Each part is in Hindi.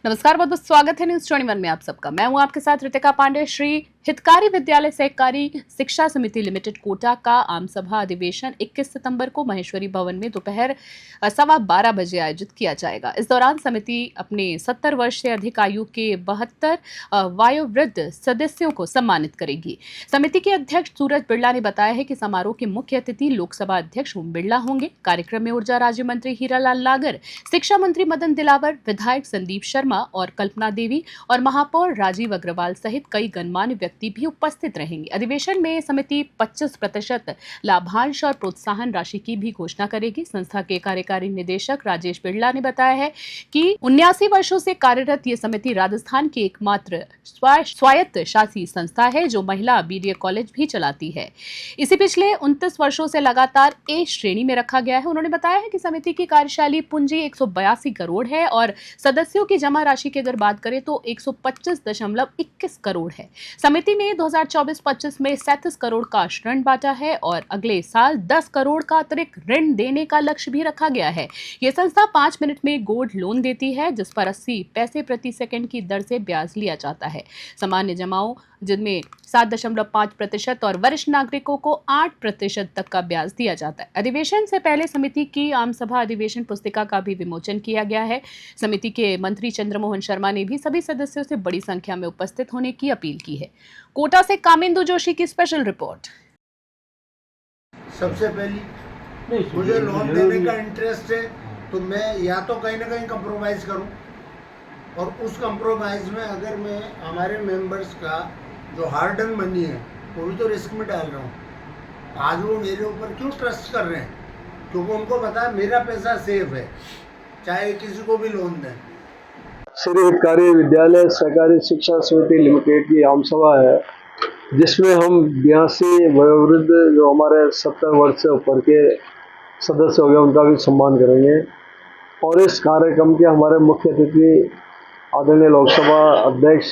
नमस्कार, बहुत बहुत स्वागत है न्यूज 21 में आप सबका। मैं हूं आपके साथ रितिका पांडे। श्री हितकारी विद्यालय सहकारी शिक्षा समिति लिमिटेड कोटा का आम सभा अधिवेशन 21 सितंबर को महेश्वरी भवन में दोपहर 12:15 बजे आयोजित किया जाएगा। इस दौरान समिति अपने 70 वर्ष से अधिक आयु के 72 वयोवृद्ध सदस्यों को सम्मानित करेगी। समिति के अध्यक्ष सूरज बिड़ला ने बताया है कि समारोह के मुख्य अतिथि लोकसभा अध्यक्ष ओम बिड़ला होंगे। कार्यक्रम में ऊर्जा राज्य मंत्री हीरालाल नागर, शिक्षा मंत्री मदन दिलावर, विधायक संदीप शर्मा और कल्पना देवी और महापौर राजीव अग्रवाल सहित कई गणमान्य व्यक्ति भी उपस्थित रहेंगे। अधिवेशन में समिति 25% लाभांश और प्रोत्साहन राशि की भी घोषणा करेगी। संस्था के कार्यकारी निदेशक राजेश बिड़ला ने बताया है कि 79 वर्षों से कार्यरत ये समिति राजस्थान की एकमात्र स्वायत्त शासी संस्था है जो महिला बीडीए कॉलेज भी चलाती है। इसे पिछले 29 वर्षों से लगातार ए श्रेणी में रखा गया है। उन्होंने बताया है कि समिति की कार्यशाली पूंजी 182 करोड़ है और सदस्यों की जमा राशि की अगर बात करें तो 125.21 करोड़ है। समिति ने 2024-25 में 37 करोड़ का ऋण बांटा है और अगले साल 10 करोड़ का अतिरिक्त ऋण देने का लक्ष्य भी रखा गया है। ये संस्था 5 मिनट में गोल्ड लोन देती है जिस पर 80 पैसे प्रति सेकंड की दर से ब्याज लिया जाता है। सामान्य जमाओं जिनमें 7.5% और वरिष्ठ नागरिकों को 8% तक का ब्याज दिया जाता है। अधिवेशन से पहले समिति की आम सभा अधिवेशन पुस्तिका का भी विमोचन किया गया है। समिति के मंत्री चंद्रमोहन शर्मा ने भी सभी सदस्यों से बड़ी संख्या में उपस्थित होने की अपील की है। कोटा से कामेंदु जोशी की स्पेशल रिपोर्ट। सबसे पहली मुझे लोन देने का इंटरेस्ट है तो मैं या तो कहीं ना कहीं कंप्रोमाइज़ करूं और उस कंप्रोमाइज़ में अगर मैं हमारे मेंबर्स का जो हार्ड अर्न मनी है वो भी तो रिस्क में डाल रहा हूँ। आज वो मेरे ऊपर क्यों ट्रस्ट कर रहे हैं? क्योंकि उनको पता है मेरा पैसा सेफ है, चाहे किसी को भी लोन दें। श्री हितकारी विद्यालय सहकारी शिक्षा समिति लिमिटेड की आम सभा है जिसमें हम 82 वयोवृद्ध जो हमारे 70 वर्ष से ऊपर के सदस्य हो गए उनका भी सम्मान करेंगे। और इस कार्यक्रम के हमारे मुख्य अतिथि आदरणीय लोकसभा अध्यक्ष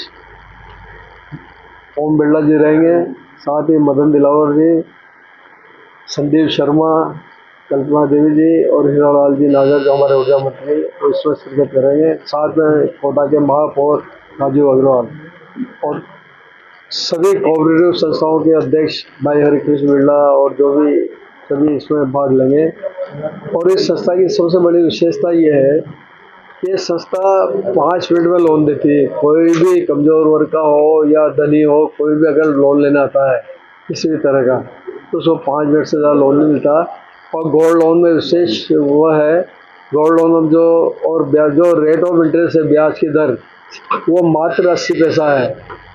ओम बिड़ला जी रहेंगे, साथ ही मदन दिलावर जी, संदीप शर्मा, कल्पना देवी जी और हीरालाल जी नागर जो हमारे ऊर्जा मंत्री इसमें शिरकत करेंगे। साथ में कोटा के महापौर राजीव अग्रवाल और सभी कोऑपरेटिव संस्थाओं के अध्यक्ष भाई हरिकृष्ण बिड़ला और जो भी सभी इसमें भाग लेंगे। और इस संस्था की सबसे बड़ी विशेषता ये है कि संस्था 5 मिनट में लोन देती है। कोई भी कमज़ोर वर्ग का हो या धनी हो, कोई भी अगर लोन लेना आता है किसी भी तरह का तो उसको 5 मिनट से ज़्यादा लोन नहीं मिलता। और गोल्ड लोन में विशेष वो है, गोल्ड लोन में जो रेट ऑफ इंटरेस्ट है, ब्याज की दर, वो मात्र 80 पैसा है,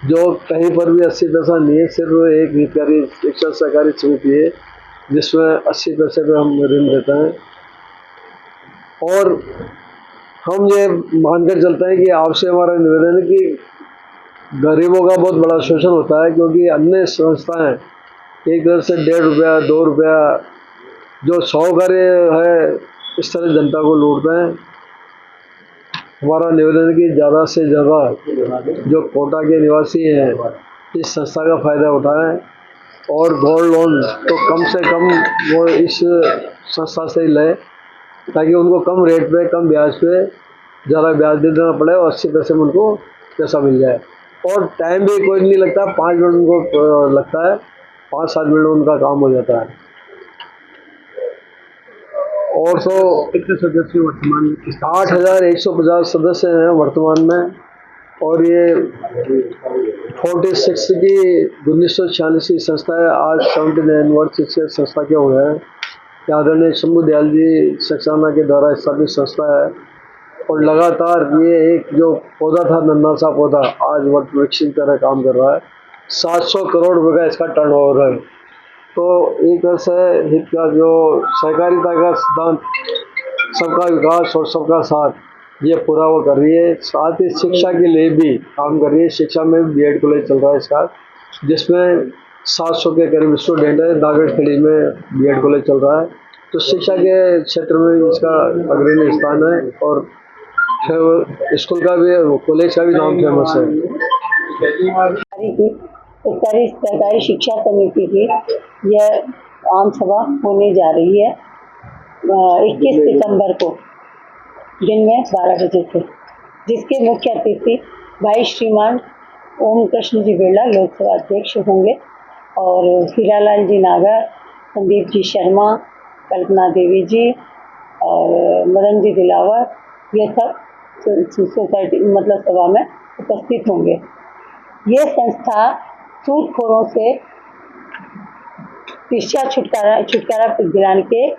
जो कहीं पर भी 80 पैसा नहीं है। सिर्फ एक हितकारी शिक्षा सहकारी समिति है जिसमें 80 पैसे पे हम ऋण देते हैं। और हम ये मानकर चलते हैं कि आपसे हमारा निवेदन है कि गरीबों का बहुत बड़ा शोषण होता है, क्योंकि अन्य संस्थाएं एक तरह से 1.5 रुपया 2 रुपया जो सौकारी है इस तरह जनता को लूटते हैं। हमारा निवेदन है कि ज़्यादा से ज़्यादा जो कोटा के निवासी हैं इस संस्था का फ़ायदा उठाएं और गोल्ड लोन तो कम से कम वो इस संस्था से लें ताकि उनको कम रेट पे, कम ब्याज पे ज़्यादा ब्याज दे देना पड़े और 80 पैसे में उनको पैसा मिल जाए। और टाइम भी कोई नहीं लगता, 5 मिनट उनको लगता है, 5-7 मिनट में उनका काम हो जाता है। और तो कितने सदस्य वर्तमान में? 8,150 सदस्य हैं वर्तमान में। और ये 46 की 1946 की संस्था है। आज 79 वर्ष इसके संस्था के हो गए हैं। आदरणीय शंभू दयाल जी सक्सेना के द्वारा स्थापित संस्था है और लगातार ये एक जो पौधा था, नन्हा सा पौधा, आज वट वृक्ष की तरह काम कर रहा है। 700 करोड़ रुपये का इसका टर्नओवर है। तो एक तरह से हित का जो सहकारिता का सिद्धांत, सबका विकास और सबका साथ, ये पूरा वो कर रही है। साथ ही शिक्षा के लिए भी काम कर रही है। शिक्षा में बीएड कॉलेज चल रहा है इसका, जिसमें 700 के करीब स्टूडेंट है। दागड़खेड़ी में बीएड कॉलेज चल रहा है। तो शिक्षा के क्षेत्र में इसका अग्रणी स्थान है और स्कूल का भी, कॉलेज का भी नाम फेमस है। सरकारी शिक्षा समिति की यह आम सभा होने जा रही है 21 सितंबर को दिन में 12 बजे से। जिसके मुख्य अतिथि भाई श्रीमान ओम कृष्ण जी बिरला लोकसभा अध्यक्ष होंगे और हीरालाल जी नागर, संदीप जी शर्मा, कल्पना देवी जी और मदन जी दिलावर, ये सब सोसाइटी मतलब सभा में उपस्थित होंगे। ये संस्था सूदखोरों से पिछड़ा छुटकारा दिलाने के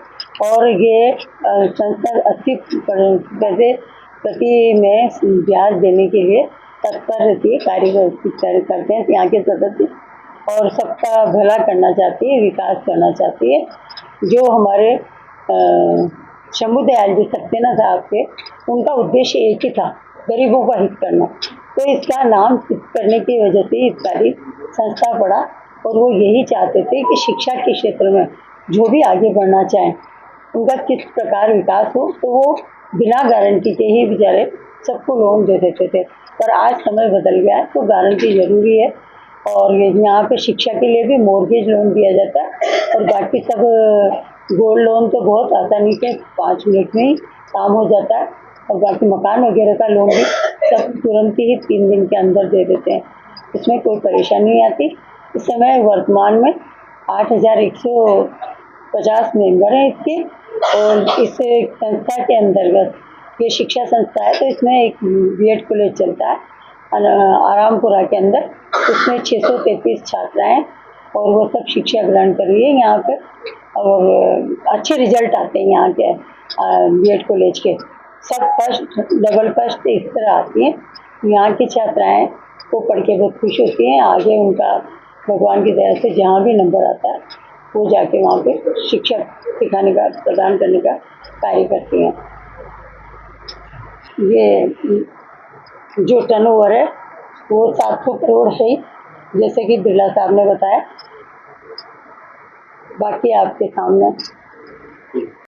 और ये संस्था 80% प्रति में ब्याज देने के लिए तत्पर रहती है, कार्य करते हैं यहाँ के सदस्य और सबका भला करना चाहती है, विकास करना चाहती है। जो हमारे शंभू दयाल जी सक्सेना साहब थे, उनका उद्देश्य एक ही था, गरीबों का हित करना। तो इसका नाम करने की वजह से हितकारी संस्था पड़ा और वो यही चाहते थे कि शिक्षा के क्षेत्र में जो भी आगे बढ़ना चाहें उनका किस प्रकार विकास हो, तो वो बिना गारंटी के ही बेचारे सबको लोन दे देते थे। पर आज समय बदल गया है तो गारंटी जरूरी है और यहाँ पे शिक्षा के लिए भी मॉर्गेज लोन दिया जाता है और बाकी सब गोल्ड लोन तो बहुत आसानी से 5 मिनट में ही काम हो जाता है और बाकी मकान वगैरह का लोन भी सब तुरंत ही 3 दिन के अंदर दे देते हैं, इसमें कोई परेशानी नहीं आती। इस समय वर्तमान में 8150 मेंबर हैं इसके और इस संस्था के अंतर्गत ये शिक्षा संस्था है तो इसमें एक बीएड कॉलेज चलता है आरामपुरा के अंदर, उसमें 633 छात्राएं और वो सब शिक्षा ग्रहण कर रही है यहाँ पे और अच्छे रिजल्ट आते हैं यहाँ के बीएड कॉलेज के। सब फर्स्ट डबल फर्स्ट इस तरह आती हैं। यहाँ की छात्राएं वो पढ़ के बहुत खुश होती हैं, आगे उनका भगवान की दया से जहाँ भी नंबर आता है वो जाके वहाँ पे शिक्षा सिखाने का प्रदान करने का कार्य करती हैं। ये जो टर्नओवर है वो 700 करोड़ है ही, जैसे कि बिरला साहब ने बताया। बाकी आपके सामने